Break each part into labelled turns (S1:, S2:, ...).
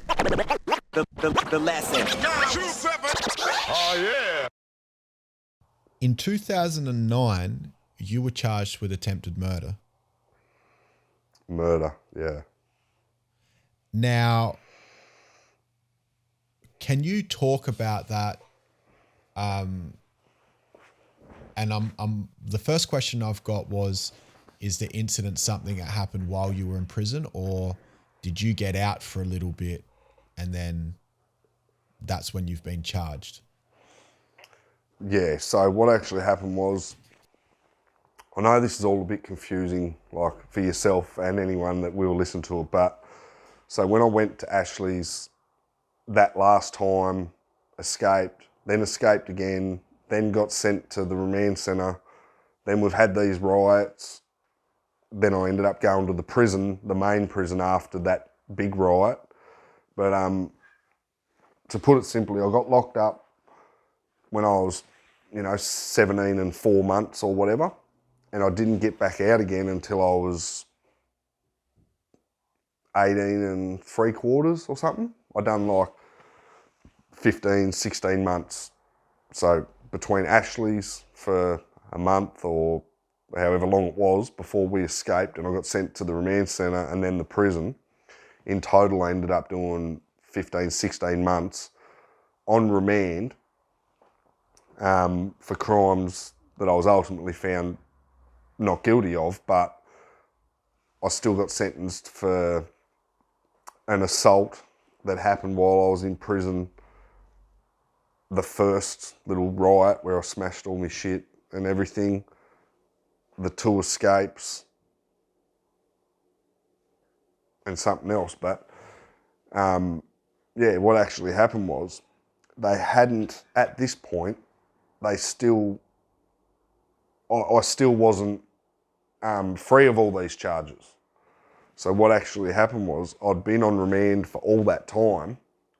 S1: The lesson.
S2: Oh, yeah.
S3: In 2009, you were charged with attempted murder.
S4: Murder, yeah.
S3: Now, can you talk about that? And the first question I've got was, is the incident something that happened while you were in prison, or did you get out for a little bit and then that's when you've been charged?
S4: Yeah, so what actually happened was, I know this is all a bit confusing, like for yourself and anyone that will listen to it, but so when I went to Ashley's that last time, escaped again, then got sent to the remand centre, then we've had these riots, then I ended up going to the prison, the main prison after that big riot. But to put it simply, I got locked up when I was, 17 and 4 months or whatever, and I didn't get back out again until I was 18 and 3/4 or something. I done like 15, 16 months. So between Ashley's for a month or however long it was before we escaped and I got sent to the remand centre and then the prison, in total I ended up doing 15, 16 months on remand for crimes that I was ultimately found not guilty of, but I still got sentenced for an assault that happened while I was in prison. The first little riot where I smashed all my shit and everything, the 2 escapes, and something else. But what actually happened was they hadn't, at this point, I still wasn't free of all these charges. So what actually happened was I'd been on remand for all that time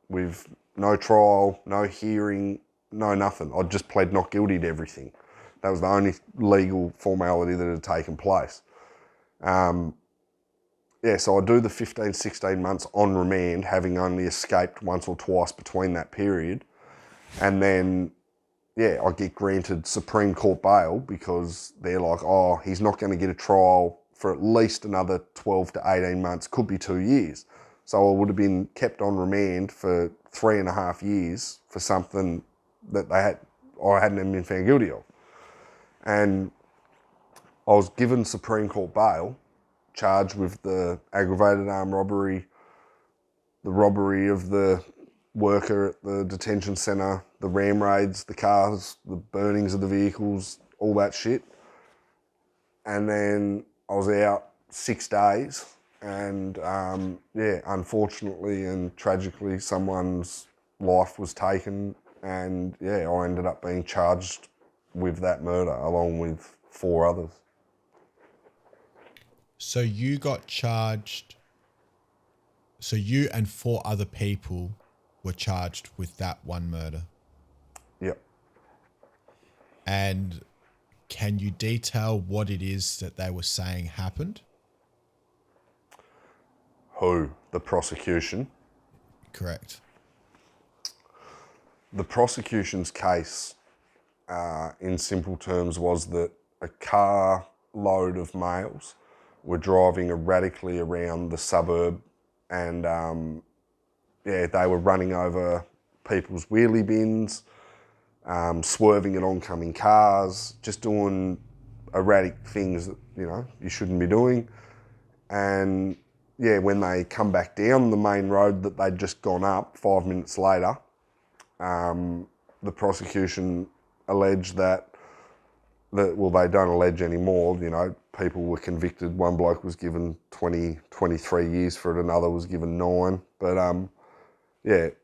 S4: with no trial, no hearing, no nothing. I'd just pled not guilty to everything. That was the only legal formality that had taken place. So I do the 15, 16 months on remand, having only escaped once or twice between that period. And then, I get granted Supreme Court bail because they're like, oh, he's not going to get a trial for at least another 12 to 18 months, could be 2 years. So I would have been kept on remand for 3.5 years for something that I hadn't even been found guilty of. And I was given Supreme Court bail, charged with the aggravated armed robbery, the robbery of the worker at the detention centre, the ram raids, the cars, the burnings of the vehicles, all that shit. And then I was out 6 days and unfortunately and tragically someone's life was taken and I ended up being charged with that murder along with 4 others.
S3: So you got charged, so you and 4 other people were charged with that one murder?
S4: Yep.
S3: And can you detail what it is that they were saying happened?
S4: Who? The prosecution?
S3: Correct.
S4: The prosecution's case, in simple terms, was that a car load of males were driving erratically around the suburb and they were running over people's wheelie bins, swerving at oncoming cars, just doing erratic things that, you shouldn't be doing. And when they come back down the main road that they'd just gone up 5 minutes later, the prosecution alleged that, well, they don't allege anymore, people were convicted. One bloke was given 23 years for it, another was given 9. But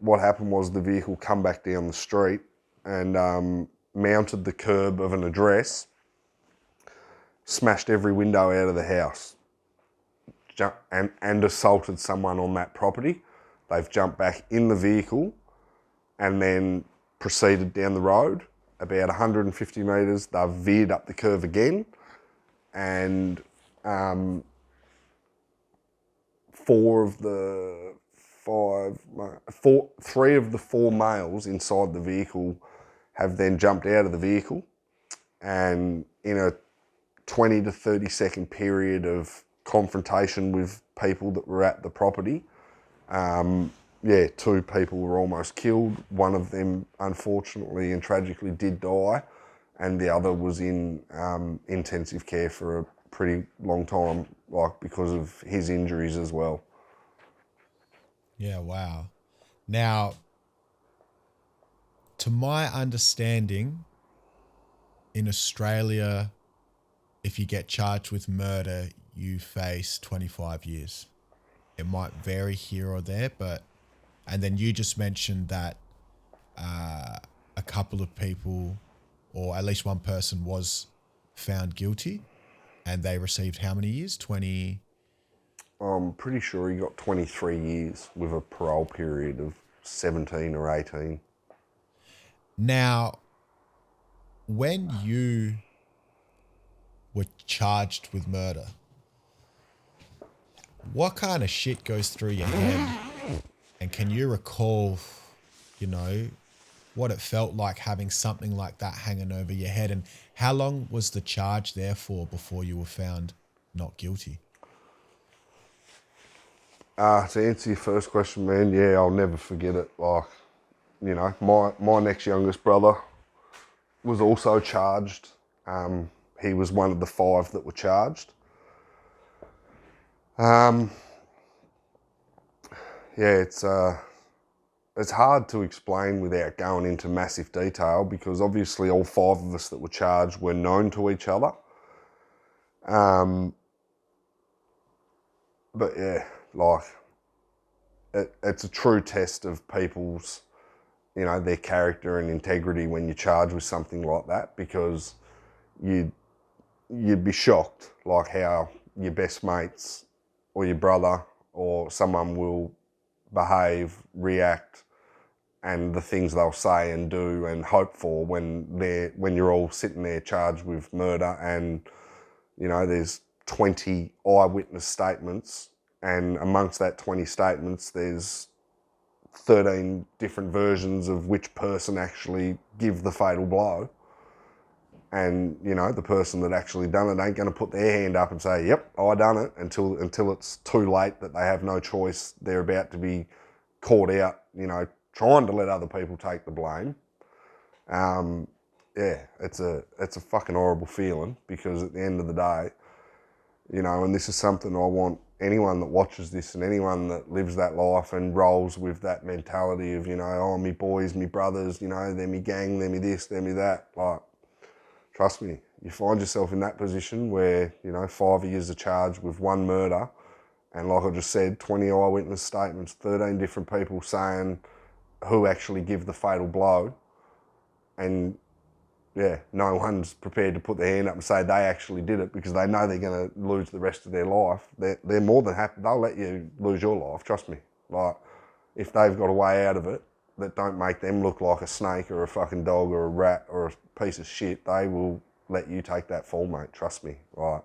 S4: what happened was the vehicle come back down the street and mounted the curb of an address, smashed every window out of the house, and assaulted someone on that property. They've jumped back in the vehicle and then proceeded down the road. About 150 metres, they've veered up the curve again, and 4 of the three of the four males inside the vehicle have then jumped out of the vehicle, and in a 20 to 30 second period of confrontation with people that were at the property, two people were almost killed. One of them, unfortunately and tragically, did die, and the other was in intensive care for a pretty long time, like because of his injuries as well.
S3: Yeah, wow. Now, to my understanding, in Australia, if you get charged with murder, you face 25 years. It might vary here or there, and then you just mentioned that a couple of people, or at least one person, was found guilty, and they received how many years? 20?
S4: I'm pretty sure he got 23 years with a parole period of 17 or 18.
S3: Now, when you were charged with murder, what kind of shit goes through your head? And can you recall, what it felt like having something like that hanging over your head? And how long was the charge there for before you were found not guilty?
S4: To answer your first question, man, yeah, I'll never forget it. Like, my next youngest brother was also charged. He was one of the 5 that were charged. It's hard to explain without going into massive detail, because obviously all 5 of us that were charged were known to each other. But yeah, like, it's a true test of people's, their character and integrity when you're charged with something like that, because you'd be shocked, like, how your best mates or your brother or someone will behave, react, and the things they'll say and do and hope for when you're all sitting there charged with murder, and there's 20 eyewitness statements, and amongst that 20 statements there's 13 different versions of which person actually give the fatal blow. And, the person that actually done it ain't going to put their hand up and say, yep, I done it, until it's too late, that they have no choice. They're about to be caught out, trying to let other people take the blame. It's a fucking horrible feeling, because at the end of the day, and this is something I want anyone that watches this and anyone that lives that life and rolls with that mentality of, me boys, me brothers, they're me gang, they're me this, they're me that. Like, trust me, you find yourself in that position where, 5 years of charge with one murder, and like I just said, 20 eyewitness statements, 13 different people saying who actually give the fatal blow, and yeah, no one's prepared to put their hand up and say they actually did it, because they know they're going to lose the rest of their life. They're more than happy. They'll let you lose your life, trust me. Like, if they've got a way out of it that don't make them look like a snake or a fucking dog or a rat or a piece of shit, they will let you take that fall, mate, trust me. Like,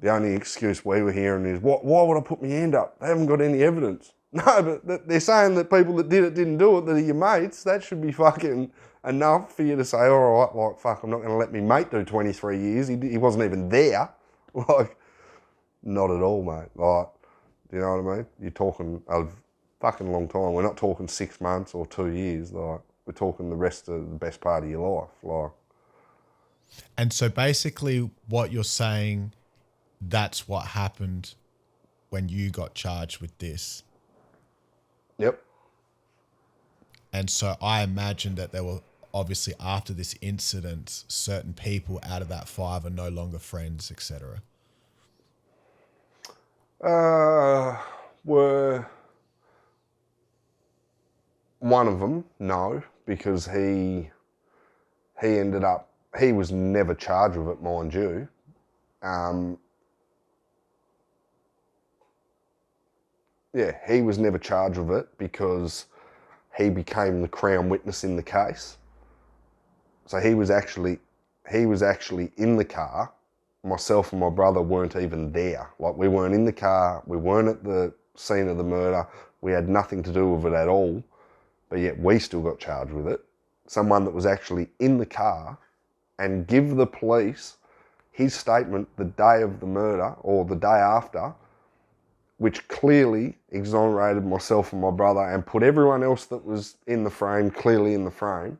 S4: the only excuse we were hearing is, why would I put my hand up? They haven't got any evidence. No, but they're saying that people that did it didn't do it, that are your mates. That should be fucking enough for you to say, all right, like, fuck, I'm not going to let me mate do 23 years. He wasn't even there. Like, not at all, mate. Like, do you know what I mean? You're talking a fucking long time. We're not talking 6 months or 2 years. Like, we're talking the rest of the best part of your life. Like,
S3: and so basically what you're saying, that's what happened when you got charged with this.
S4: Yep.
S3: And so I imagine that there were, obviously after this incident, certain people out of that 5 are no longer friends, etc.
S4: Were one of them, no, because he was never charged with it, mind you. He was never charged with it because he became the Crown witness in the case. So he was actually in the car. Myself and my brother weren't even there. Like, we weren't in the car. We weren't at the scene of the murder. We had nothing to do with it at all, but yet we still got charged with it. Someone that was actually in the car and give the police his statement the day of the murder or the day after, which clearly exonerated myself and my brother and put everyone else that was in the frame clearly in the frame.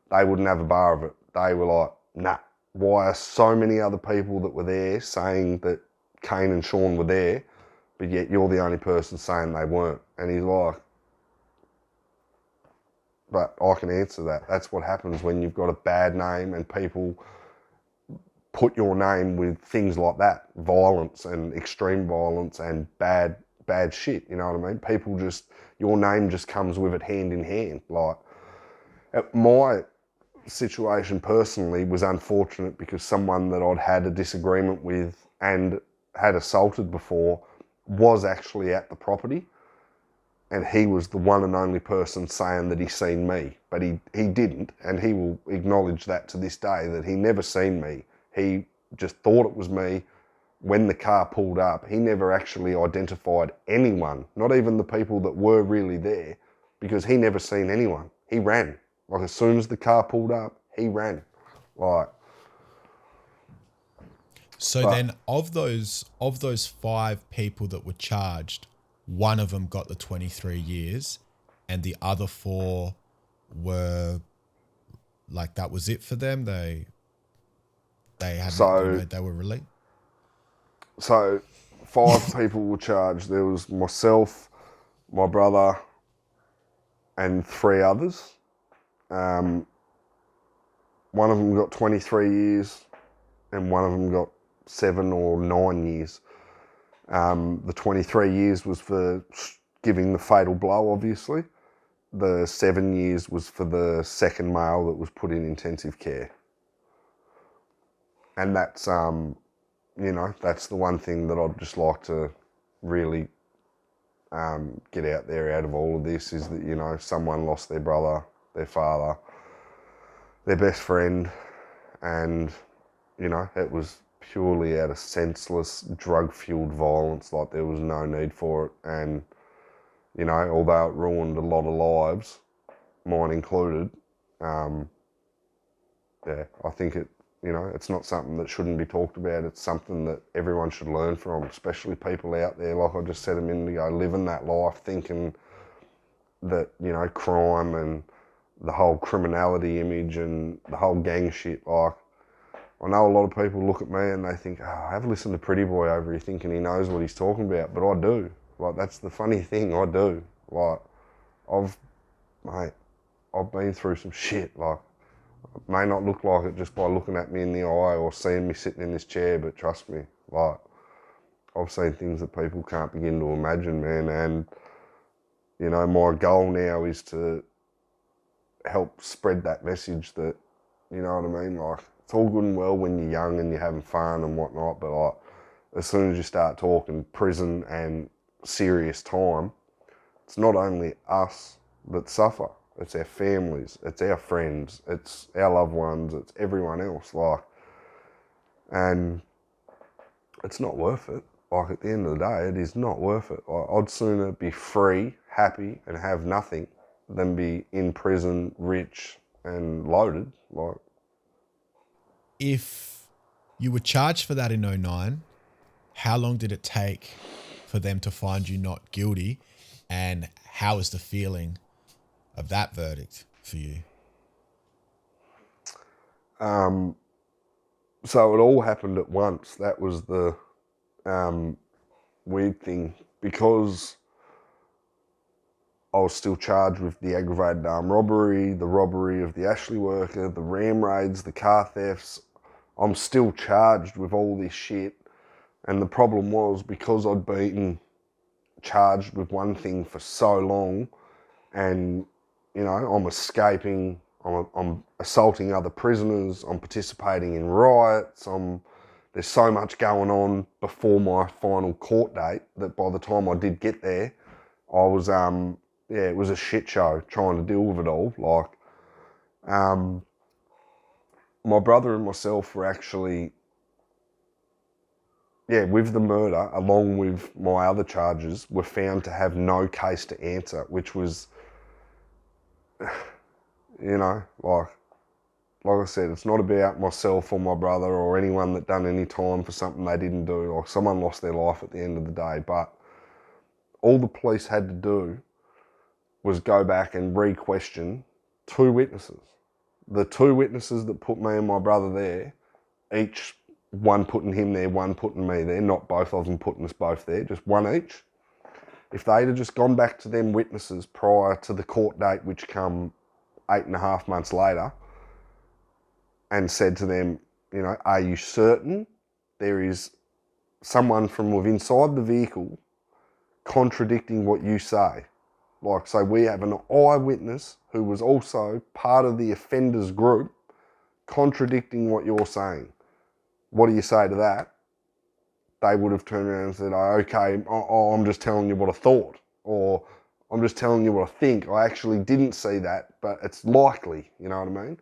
S4: They wouldn't have a bar of it. They were like, nah, why are so many other people that were there saying that Caine and Sean were there, but yet you're the only person saying they weren't? And he's like, but I can answer that. That's what happens when you've got a bad name and people put your name with things like that, violence and extreme violence and bad shit, you know what I mean? People just, your name just comes with it hand in hand. Like, my situation personally was unfortunate because someone that I'd had a disagreement with and had assaulted before was actually at the property, and he was the one and only person saying that he seen me, but he didn't, and he will acknowledge that to this day, that he never seen me. He just thought it was me. When the car pulled up, he never actually identified anyone, not even the people that were really there, because he never seen anyone. He ran. Like, as soon as the car pulled up, he ran. Like.
S3: So then of those 5 people that were charged, one of them got the 23 years and the other 4 were like, that was it for them. They had, they were released.
S4: So 5 people were charged. There was myself, my brother, and 3 others. One of them got 23 years and one of them got 7 or 9 years. The 23 years was for giving the fatal blow, obviously. The 7 years was for the second male that was put in intensive care. And that's, that's the one thing that I'd just like to really get out there out of all of this, is that, someone lost their brother, their father, their best friend, and, it was purely out of senseless, drug-fueled violence. Like, there was no need for it. And, although it ruined a lot of lives, mine included, I think it's not something that shouldn't be talked about. It's something that everyone should learn from, especially people out there, like I just said a minute ago, living that life thinking that, crime and the whole criminality image and the whole gang shit. Like, I know a lot of people look at me and they think, oh, have a listen to Pretty Boy over here thinking he knows what he's talking about, but I do. Like, that's the funny thing, I do. Like, I've been through some shit. Like, it may not look like it just by looking at me in the eye or seeing me sitting in this chair, but trust me, like, I've seen things that people can't begin to imagine, man. And, my goal now is to help spread that message that, you know what I mean? Like, it's all good and well when you're young and you're having fun and whatnot, but like, as soon as you start talking prison and serious time, it's not only us that suffer. It's our families, it's our friends, it's our loved ones, it's everyone else. Like, and it's not worth it. Like, at the end of the day, it is not worth it. Like, I'd sooner be free, happy, and have nothing than be in prison, rich, and loaded. Like,
S3: if you were charged for that in 2009, how long did it take for them to find you not guilty, and how is the feeling of that verdict for you?
S4: So it all happened at once. That was the weird thing, because I was still charged with the aggravated armed robbery, the robbery of the Ashley worker, the ram raids, the car thefts. I'm still charged with all this shit. And the problem was, because I'd been charged with one thing for so long, and, I'm escaping, I'm assaulting other prisoners, I'm participating in riots, there's so much going on before my final court date that by the time I did get there, I was, it was a shit show trying to deal with it all. Like, my brother and myself were actually with the murder, along with my other charges, were found to have no case to answer, which was, you know, like I said, it's not about myself or my brother or anyone that done any time for something they didn't do. Like, someone lost their life at the end of the day, but all the police had to do was go back and re-question 2 witnesses. The 2 witnesses that put me and my brother there, each one putting him there, one putting me there, not both of them putting us both there, just one each. If they'd have just gone back to them witnesses prior to the court date, which come 8.5 months later, and said to them, you know, are you certain there is someone from within inside the vehicle contradicting what you say? Like, say we have an eyewitness who was also part of the offenders group contradicting what you're saying. What do you say to that? They would have turned around and said, oh, okay, I'm just telling you what I thought. Or I'm just telling you what I think. I actually didn't see that, but it's likely, you know what I mean?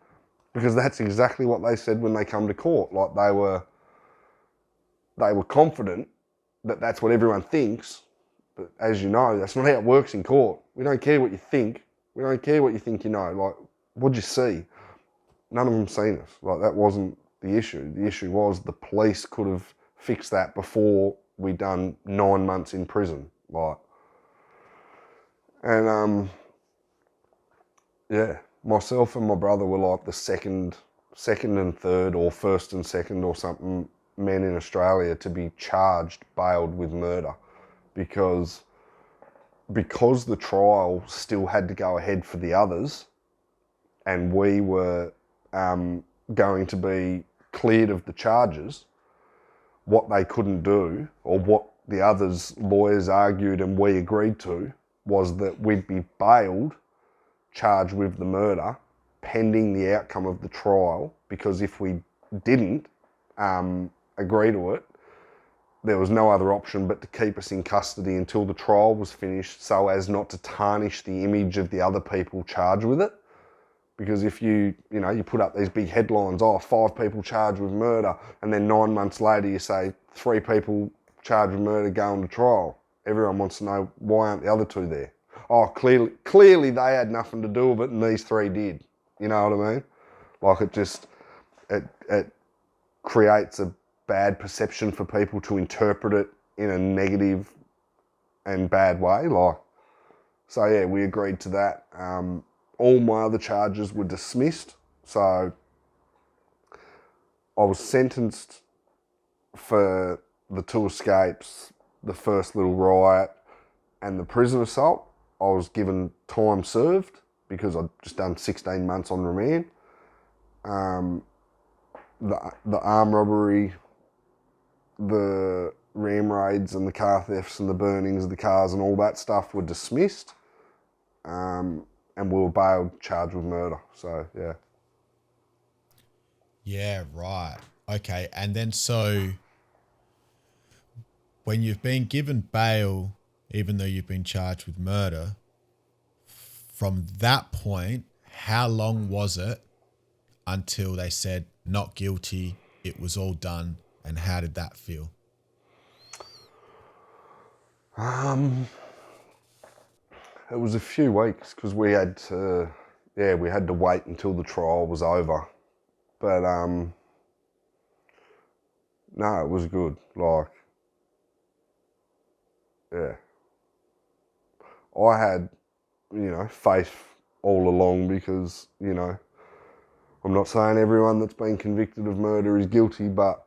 S4: Because that's exactly what they said when they come to court. Like, they were confident that that's what everyone thinks. But as you know, that's not how it works in court. We don't care what you think. We don't care what you think you know. Like, what'd you see? None of them seen us. Like, that wasn't the issue. The issue was the police could have fixed that before we done 9 months in prison. Like, and myself and my brother were like the second and third, or first and second or something, men in Australia to be charged, bailed with murder, because the trial still had to go ahead for the others, and we were going to be cleared of the charges. What they couldn't do, or what the others' lawyers argued and we agreed to, was that we'd be bailed, charged with the murder, pending the outcome of the trial, because if we didn't agree to it, there was no other option but to keep us in custody until the trial was finished, so as not to tarnish the image of the other people charged with it. Because if you put up these big headlines, 5 people charged with murder, and then 9 months later you say 3 people charged with murder going to trial, everyone wants to know, why aren't the other 2 there? Oh, clearly they had nothing to do with it and these 3 did. You know what I mean? Like, it creates a bad perception for people to interpret it in a negative and bad way. Like, so yeah, we agreed to that. All my other charges were dismissed. So I was sentenced for the 2 escapes, the first little riot, and the prison assault. I was given time served because I'd just done 16 months on remand. The armed robbery, the ram raids and the car thefts and the burnings of the cars and all that stuff were dismissed. And we were bailed, charged with murder. So, yeah.
S3: Yeah, right. Okay. And then so when you've been given bail, even though you've been charged with murder, from that point, how long was it until they said not guilty, it was all done, and how did that feel?
S4: It was a few weeks because we had to wait until the trial was over. But no, it was good. Like, yeah, I had, faith all along because, I'm not saying everyone that's been convicted of murder is guilty, but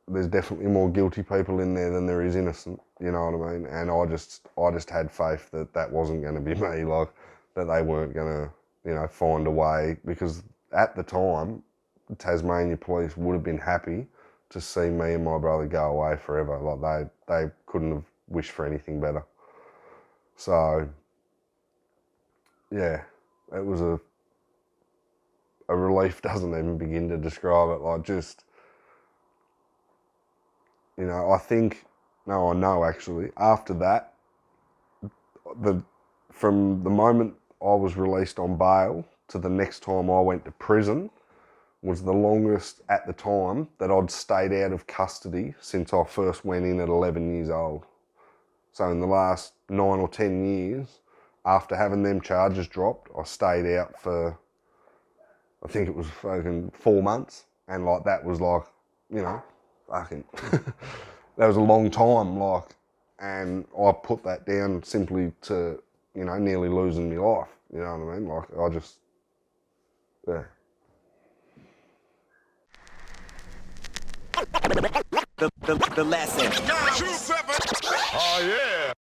S4: there's definitely more guilty people in there than there is innocent, you know what I mean? And I just had faith that that wasn't going to be me, like, that they weren't going to, find a way, because at the time, Tasmania police would have been happy to see me and my brother go away forever. Like, they couldn't have wished for anything better. So, yeah, it was a relief, doesn't even begin to describe it. Like, just, I know actually, after that, from the moment I was released on bail to the next time I went to prison was the longest at the time that I'd stayed out of custody since I first went in at 11 years old. So in the last 9 or 10 years, after having them charges dropped, I stayed out for, I think it was fucking 4 months. And like, that was like, you know, fucking, that was a long time, like, and I put that down simply to, you know, nearly losing my life. You know what I mean? Like, I just, yeah.
S1: The lesson.
S2: 927. Oh, yeah.